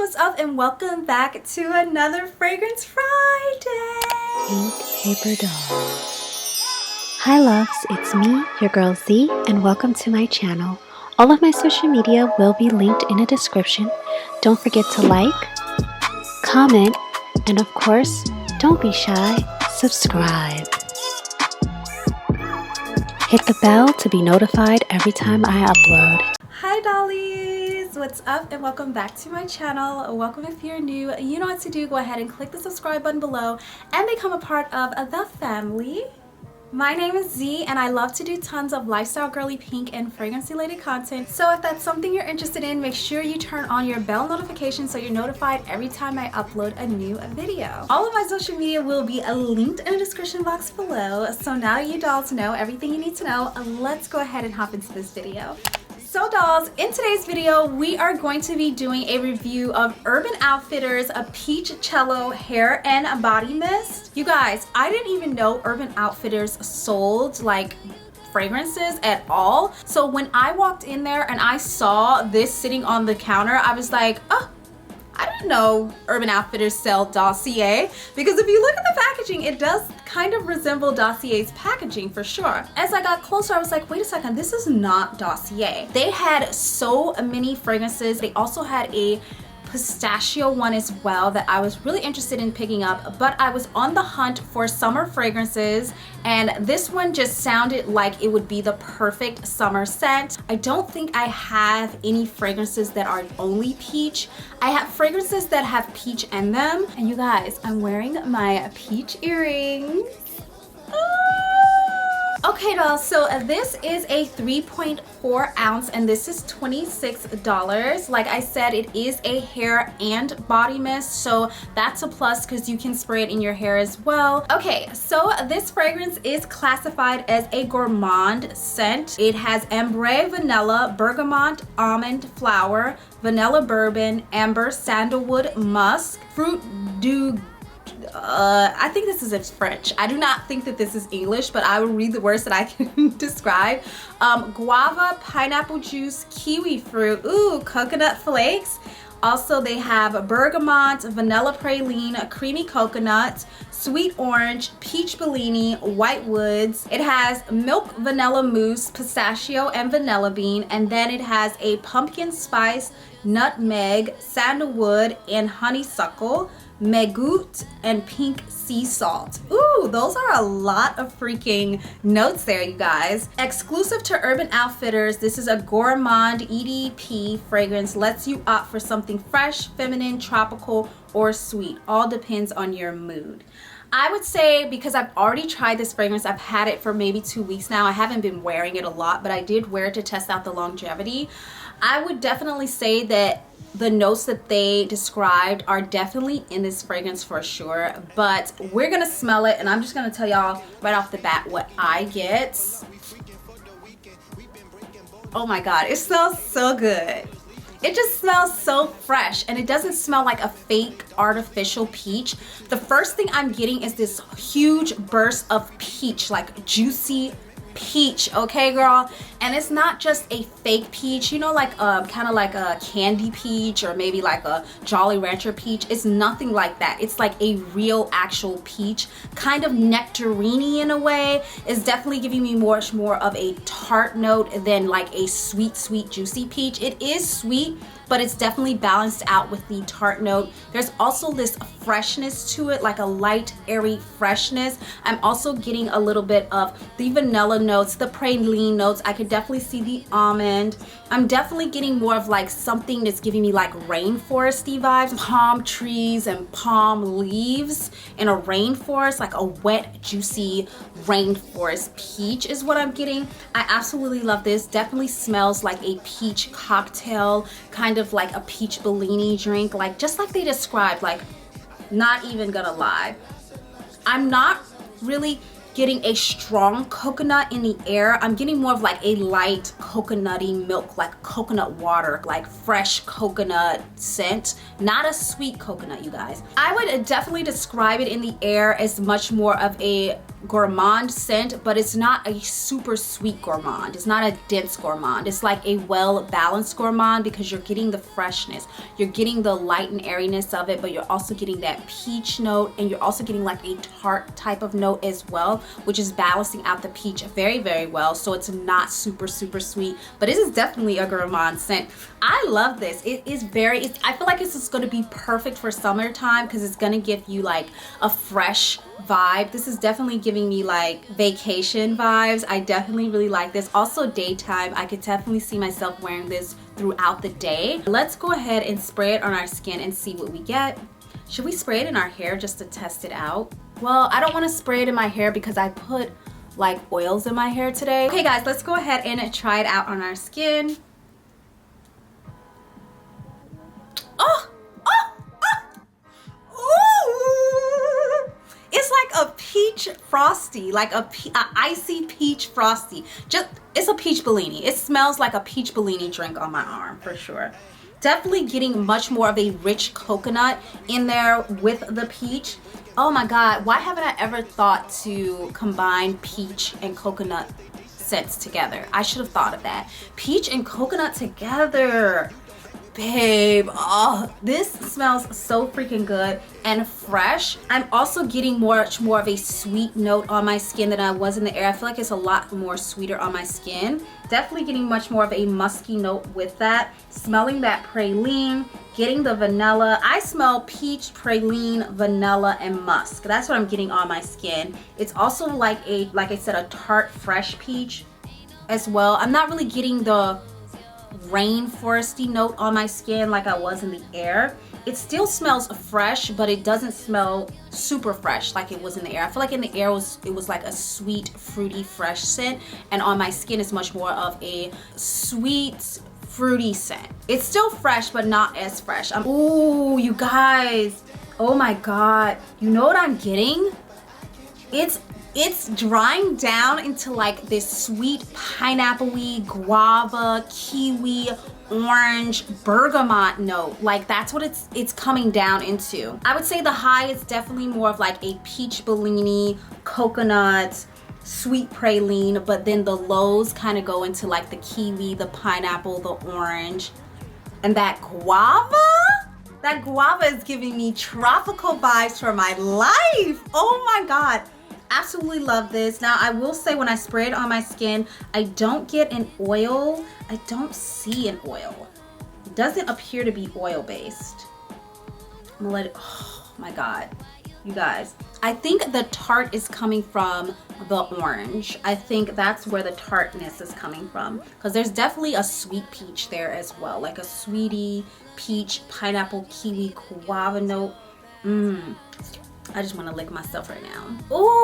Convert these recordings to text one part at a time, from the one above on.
what's up, and welcome back to another Fragrance Friday. Pink Paper Doll. Hi loves, it's me, your girl Z, and welcome to my channel. All of my social media will be linked in the description. Don't forget to like, comment, and of course, don't be shy, subscribe. Hit the bell to be notified every time I upload. Hi dollies, what's up, and welcome back to my channel. Welcome if you're new. You know what to do. Go ahead and click the subscribe button below and become a part of the family. My name is Z, and I love to do tons of lifestyle, girly, pink, and fragrance related content. So if that's something you're interested in, make sure you turn on your bell notification so you're notified every time I upload a new video. All of my social media will be linked in the description box below. So now you dolls know everything you need to know. Let's go ahead and hop into this video. So dolls, in today's video, we are going to be doing a review of Urban Outfitters a PEACHCELLO hair and body mist. You guys, I didn't even know Urban Outfitters sold like fragrances at all. So when I walked in there and I saw this sitting on the counter, I was like, oh, I didn't know Urban Outfitters sell Dossier, because if you look at the packaging, it does kind of resemble Dossier's packaging for sure. As I got closer, I was like, wait a second, this is not Dossier. They had so many fragrances. They also had a pistachio one as well that I was really interested in picking up, but I was on the hunt for summer fragrances, and this one just sounded like it would be the perfect summer scent. I don't think I have any fragrances that are only peach. I have fragrances that have peach in them, and you guys, I'm wearing my peach earrings. Okay dolls, so this is a 3.4 ounce and this is $26. Like I said, it is a hair and body mist, so that's a plus because you can spray it in your hair as well. Okay, so this fragrance is classified as a gourmand scent. It has ambre, vanilla, bergamot, almond flower, vanilla bourbon, amber, sandalwood, musk, fruit du I think this is in French. I do not think that this is English, but I will read the words that I can describe. Guava, pineapple juice, kiwi fruit, ooh, coconut flakes. Also, they have bergamot, vanilla praline, creamy coconut, sweet orange, peach bellini, white woods. It has milk vanilla mousse, pistachio, and vanilla bean. And then it has a pumpkin spice, nutmeg, sandalwood, and honeysuckle, megout, and pink sea salt. Ooh, those are a lot of freaking notes there, you guys. Exclusive to Urban Outfitters, this is a gourmand EDP fragrance. Lets you opt for something fresh, feminine, tropical, or sweet. All depends on your mood. I would say, because I've already tried this fragrance, I've had it for maybe 2 weeks now. I haven't been wearing it a lot, but I did wear it to test out the longevity. I would definitely say that the notes that they described are definitely in this fragrance for sure, but we're gonna smell it and I'm just gonna tell y'all right off the bat what I get. Oh my god, it smells so good. It just smells so fresh, and it doesn't smell like a fake artificial peach. The first thing I'm getting is this huge burst of peach, like juicy peach, okay girl? And it's not just a fake peach, you know, like kind of like a candy peach or maybe like a Jolly Rancher peach. It's nothing like that. It's like a real actual peach, kind of nectarine in a way. It's definitely giving me much more of a tart note than like a sweet juicy peach. It is sweet, but it's definitely balanced out with the tart note. There's also this freshness to it, like a light, airy freshness. I'm also getting a little bit of the vanilla notes, the praline notes. I could definitely see the almond. I'm definitely getting more of like something that's giving me like rainforesty vibes, palm trees and palm leaves in a rainforest, like a wet, juicy rainforest peach is what I'm getting. I absolutely love this. Definitely smells like a peach cocktail, kind of like a peach bellini drink, like just like they described, like not even gonna lie. I'm not really getting a strong coconut in the air. I'm getting more of like a light coconutty milk, like coconut water, like fresh coconut scent, not a sweet coconut, you guys. I would definitely describe it in the air as much more of a gourmand scent, but it's not a super sweet gourmand. It's not a dense gourmand. It's like a well-balanced gourmand because you're getting the freshness. You're getting the light and airiness of it, but you're also getting that peach note, and you're also getting like a tart type of note as well, which is balancing out the peach very, very well. So it's not super, super sweet, but it is definitely a gourmand scent. I love this. It is very, I feel like this is going to be perfect for summertime because it's going to give you like a fresh vibe. This is definitely giving me like vacation vibes. I definitely really like this. Also daytime, I could definitely see myself wearing this throughout the day. Let's go ahead and spray it on our skin and see what we get. Should we spray it in our hair just to test it out? Well, I don't want to spray it in my hair because I put like oils in my hair today. Okay guys, let's go ahead and try it out on our skin. It's like a peach frosty, like a icy peach frosty. It's a peach Bellini. It smells like a peach Bellini drink on my arm for sure. Definitely getting much more of a rich coconut in there with the peach. Oh my God, why haven't I ever thought to combine peach and coconut scents together? I should have thought of that. Peach and coconut together. Babe, oh, this smells so freaking good and fresh. I'm also getting much more of a sweet note on my skin than I was in the air. I feel like it's a lot more sweeter on my skin. Definitely getting much more of a musky note with that. Smelling that praline, getting the vanilla. I smell peach, praline, vanilla, and musk. That's what I'm getting on my skin. It's also like I said, a tart, fresh peach as well. I'm not really getting the rainforesty note on my skin like I was in the air. It still smells fresh, but it doesn't smell super fresh like it was in the air. I feel like in the air it was like a sweet, fruity, fresh scent, and on my skin it's much more of a sweet, fruity scent. It's still fresh, but not as fresh. Ooh, you guys, oh my God, you know what I'm getting? It's drying down into like this sweet pineapple-y, guava, kiwi, orange, bergamot note. Like that's what it's coming down into. I would say the high is definitely more of like a peach Bellini, coconut, sweet praline, but then the lows kind of go into like the kiwi, the pineapple, the orange, and that guava. That guava is giving me tropical vibes for my life. Oh my God. Absolutely love this. Now I will say when I spray it on my skin, I don't get an oil. I don't see an oil. It doesn't appear to be oil based. I'm gonna let it, oh my God. You guys, I think the tart is coming from the orange. I think that's where the tartness is coming from, because there's definitely a sweet peach there as well, like a sweetie, peach, pineapple, kiwi, guava note. I just want to lick myself right now. Ooh!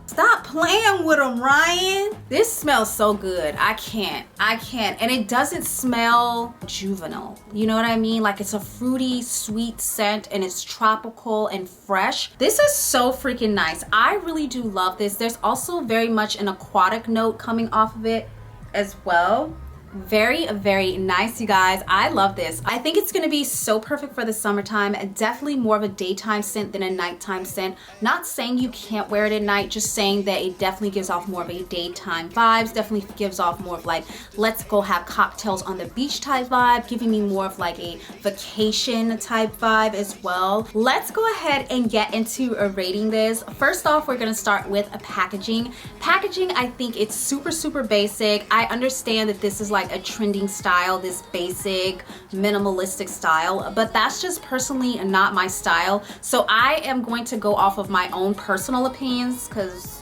Stop playing with them, Ryan. This smells so good. I can't. And it doesn't smell juvenile. You know what I mean? Like it's a fruity, sweet scent, and it's tropical and fresh. This is so freaking nice. I really do love this. There's also very much an aquatic note coming off of it as well. Very, very nice, you guys. I love this. I think it's gonna be so perfect for the summertime. Definitely more of a daytime scent than a nighttime scent. Not saying you can't wear it at night, just saying that it definitely gives off more of a daytime vibes. Definitely gives off more of like, let's go have cocktails on the beach type vibe, giving me more of like a vacation type vibe as well. Let's go ahead and get into rating this. First off, we're gonna start with a packaging. Packaging, I think it's super, super basic. I understand that this is like a trending style, this basic minimalistic style, but that's just personally not my style. So I am going to go off of my own personal opinions because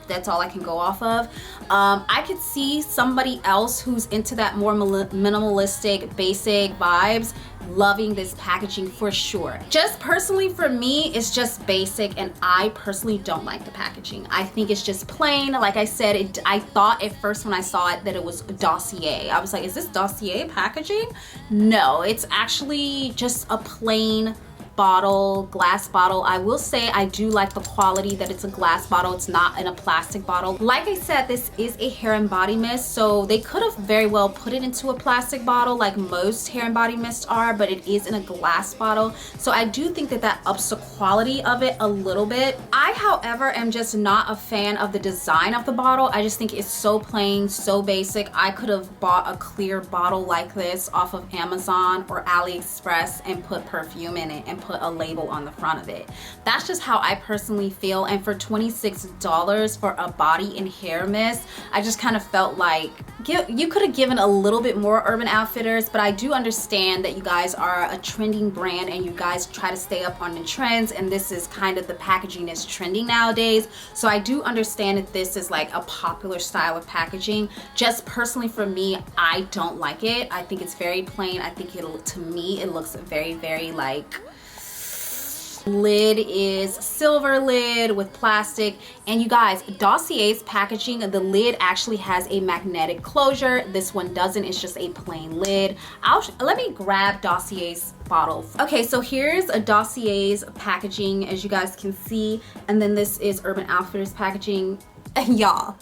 that's all I can go off of. I could see somebody else who's into that more minimalistic, basic vibes loving this packaging for sure. Just personally for me, it's just basic, and I personally don't like the packaging. I think it's just plain. Like I said, I thought at first when I saw it that it was dossier. I was like, is this dossier packaging? No, it's actually just a plain bottle, glass bottle. I will say I do like the quality that it's a glass bottle. It's not in a plastic bottle. Like I said, this is a hair and body mist, so they could have very well put it into a plastic bottle like most hair and body mists are, but it is in a glass bottle. So I do think that that ups the quality of it a little bit. I, however, am just not a fan of the design of the bottle. I just think it's so plain, so basic. I could have bought a clear bottle like this off of Amazon or AliExpress and put perfume in it and put a label on the front of it. That's just how I personally feel. And for $26 for a body and hair mist, I just kind of felt like you could have given a little bit more, Urban Outfitters, but I do understand that you guys are a trending brand and you guys try to stay up on the trends, and this is kind of the packaging that's trending nowadays. So I do understand that this is like a popular style of packaging. Just personally for me, I don't like it. I think it's very plain. I think to me it looks very, very like, lid is silver lid with plastic. And you guys, Dossier's packaging, the lid actually has a magnetic closure. This one doesn't. It's just a plain lid. Let me grab Dossier's bottle. Okay, so here's a Dossier's packaging, as you guys can see, and then this is Urban Outfitters packaging. And y'all,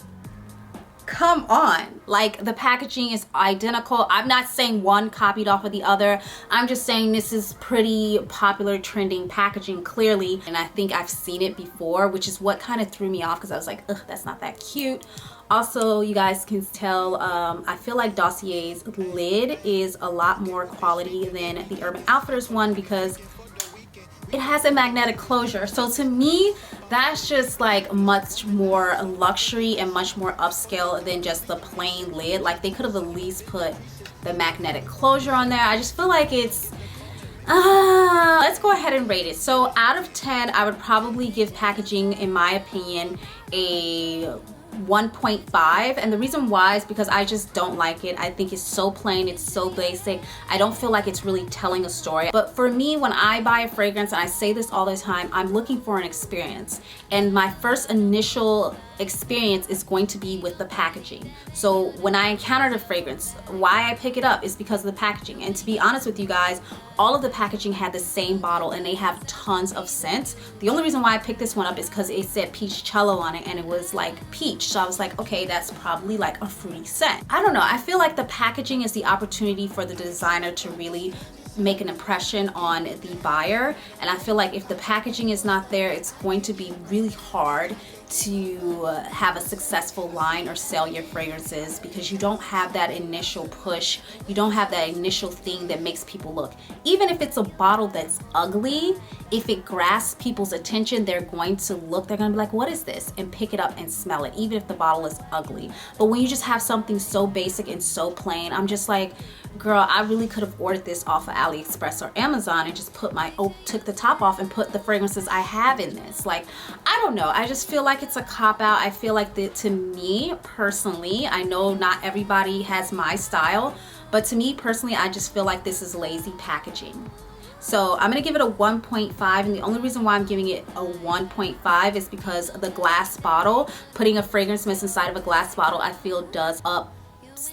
come on, like the packaging is identical. I'm not saying one copied off of the other. I'm just saying this is pretty popular trending packaging clearly, and I think I've seen it before, which is what kind of threw me off because I was like, ugh, that's not that cute. Also, you guys can tell, I feel like Dossier's lid is a lot more quality than the Urban Outfitters one because it has a magnetic closure. So to me, that's just like much more luxury and much more upscale than just the plain lid. Like they could have at least put the magnetic closure on there. I just feel like it's let's go ahead and rate it. So out of 10, I would probably give packaging, in my opinion, a 1.5, and the reason why is because I just don't like it. I think it's so plain, it's so basic. I don't feel like it's really telling a story. But for me, when I buy a fragrance, and I say this all the time, I'm looking for an experience, and my first initial experience is going to be with the packaging. So when I encounter the fragrance, why I pick it up is because of the packaging. And to be honest with you guys, all of the packaging had the same bottle and they have tons of scents. The only reason why I picked this one up is because it said PEACHCELLO on it and it was like peach. So I was like, okay, that's probably like a fruity scent. I don't know, I feel like the packaging is the opportunity for the designer to really make an impression on the buyer, and I feel like if the packaging is not there, it's going to be really hard to have a successful line or sell your fragrances because you don't have that initial push, you don't have that initial thing that makes people look. Even if it's a bottle that's ugly, if it grasps people's attention, they're going to look, they're gonna be like, what is this? And pick it up and smell it, even if the bottle is ugly. But when you just have something so basic and so plain, I'm just like, girl, I really could have ordered this off of AliExpress or Amazon and just took the top off and put the fragrances I have in this. Like, I don't know, I just feel like it's a cop-out. I feel like that, to me personally, I know not everybody has my style, but to me personally, I just feel like this is lazy packaging. So I'm gonna give it a 1.5, and the only reason why I'm giving it a 1.5 is because the glass bottle, putting a fragrance mist inside of a glass bottle, I feel does up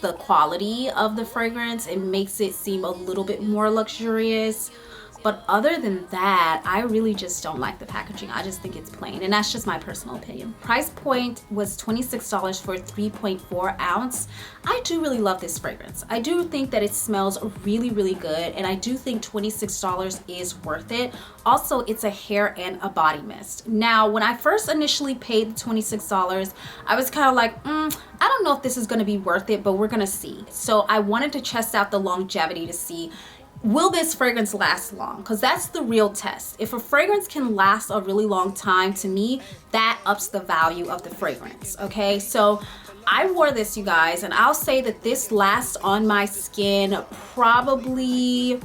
the quality of the fragrance. It makes it seem a little bit more luxurious. But other than that, I really just don't like the packaging. I just think it's plain, and that's just my personal opinion. Price point was $26 for 3.4 ounce. I do really love this fragrance. I do think that it smells really, really good, and I do think $26 is worth it. Also, it's a hair and a body mist. Now, when I first initially paid the $26, I was kind of like, I don't know if this is gonna be worth it, but we're gonna see. So I wanted to test out the longevity to see, will this fragrance last long? Because that's the real test. If a fragrance can last a really long time, to me, that ups the value of the fragrance, okay? So I wore this, you guys, and I'll say that this lasts on my skin probably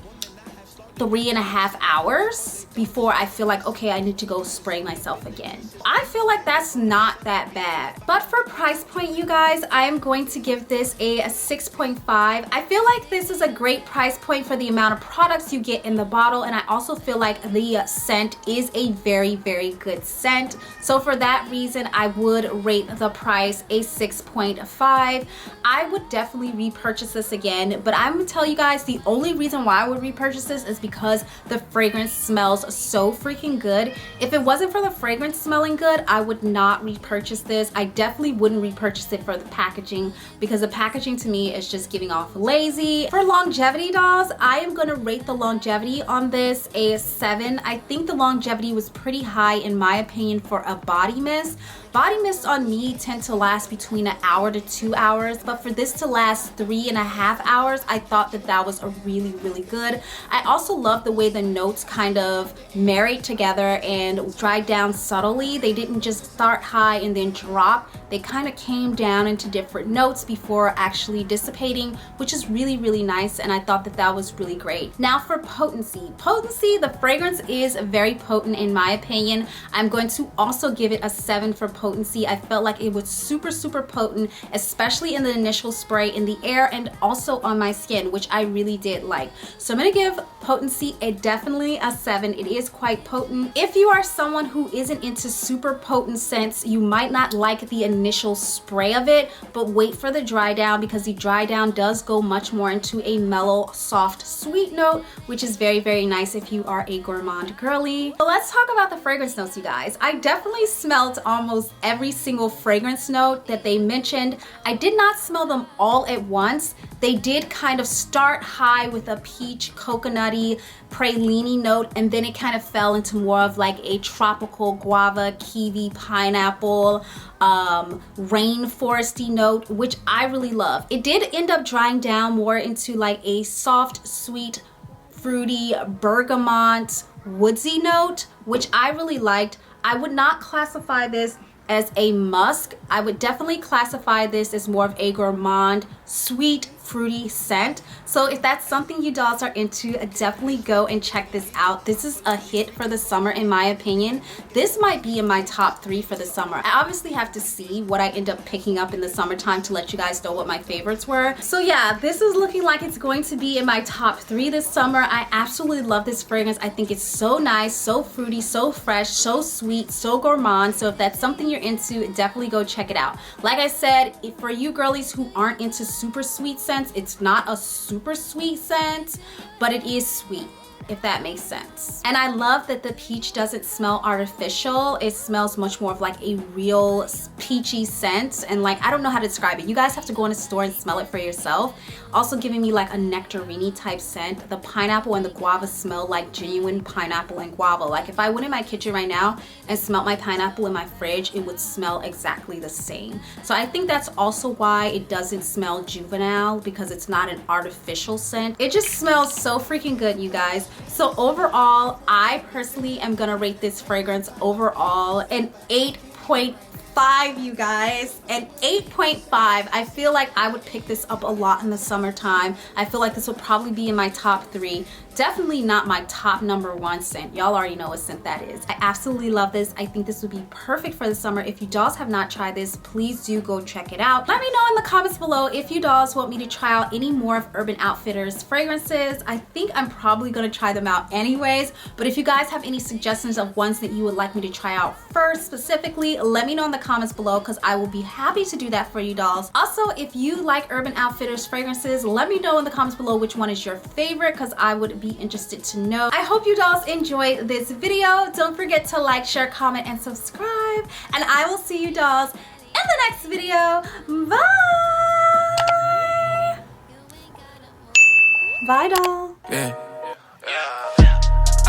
3.5 hours before I feel like, okay, I need to go spray myself again. I feel like that's not that bad. But for price point, you guys, I'm going to give this a 6.5. I feel like this is a great price point for the amount of products you get in the bottle, and I also feel like the scent is a very, very good scent. So for that reason, I would rate the price a 6.5. I would definitely repurchase this again, but I'm gonna tell you guys, the only reason why I would repurchase this is because the fragrance smells so freaking good. If it wasn't for the fragrance smelling good, I would not repurchase this. I definitely wouldn't repurchase it for the packaging because the packaging to me is just giving off lazy. For longevity, dolls, I am gonna rate the longevity on this a 7. I think the longevity was pretty high in my opinion for a body mist. Body mists on me tend to last between an hour to 2 hours, but for this to last 3.5 hours, I thought that that was a really good. I also love the way the notes kind of married together and dried down subtly. They didn't just start high and then drop. They kind of came down into different notes before actually dissipating, which is really nice, and I thought that that was really great. Now for potency. Potency, the fragrance is very potent in my opinion. I'm going to also give it a 7 for potency. I felt like it was super potent, especially in the initial spray in the air and also on my skin, which I really did like. So I'm gonna give potency definitely a 7. It is quite potent. If you are someone who isn't into super potent scents, you might not like the initial spray of it, but wait for the dry down because the dry down does go much more into a mellow, soft, sweet note, which is very nice if you are a gourmand girly. But let's talk about the fragrance notes, you guys. I definitely smelled almost every single fragrance note that they mentioned. I did not smell them all at once. They did kind of start high with a peach, coconutty, praline note, and then it kind of fell into more of like a tropical guava, kiwi, pineapple, rainforesty note, which I really love. It did end up drying down more into like a soft, sweet, fruity, bergamot, woodsy note, which I really liked. I would not classify this as a musk. I would definitely classify this as more of a gourmand, sweet, fruity scent. So if that's something you dolls are into, definitely go and check this out. This is a hit for the summer in my opinion. This might be in my top 3 for the summer. I obviously have to see what I end up picking up in the summertime to let you guys know what my favorites were. So yeah, this is looking like it's going to be in my top 3 this summer. I absolutely love this fragrance. I think it's so nice, so fruity, so fresh, so sweet, so gourmand. So if that's something you're into, definitely go check it out. Like I said, for you girlies who aren't into super sweet scents, it's not a super sweet scent, but it is sweet, if that makes sense. And I love that the peach doesn't smell artificial. It smells much more of like a real peachy scent, and like, I don't know how to describe it. You guys have to go in a store and smell it for yourself. Also giving me like a nectarine type scent. The pineapple and the guava smell like genuine pineapple and guava. Like if I went in my kitchen right now and smelled my pineapple in my fridge, it would smell exactly the same. So I think that's also why it doesn't smell juvenile, because it's not an artificial scent. It just smells so freaking good, you guys. So overall, I personally am gonna rate this fragrance overall an 8.5, you guys. An 8.5. I feel like I would pick this up a lot in the summertime. I feel like this would probably be in my top 3. Definitely not my top #1 scent. Y'all already know what scent that is. I absolutely love this. I think this would be perfect for the summer. If you dolls have not tried this, please do go check it out. Let me know in the comments below if you dolls want me to try out any more of Urban Outfitters fragrances. I think I'm probably gonna try them out anyways, but if you guys have any suggestions of ones that you would like me to try out first specifically, let me know in the comments below because I will be happy to do that for you dolls. Also, if you like Urban Outfitters fragrances, let me know in the comments below which one is your favorite because I would be interested to know. I hope you dolls enjoyed this video. Don't forget to like, share, comment, and subscribe. And I will see you dolls in the next video. Bye! Bye, doll. Yeah.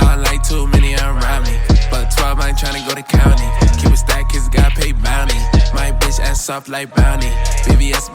I like too many around me, but 12 I ain't tryna go to county. Keep a stack, kids got paid bounty. My bitch ass soft like bounty. BBS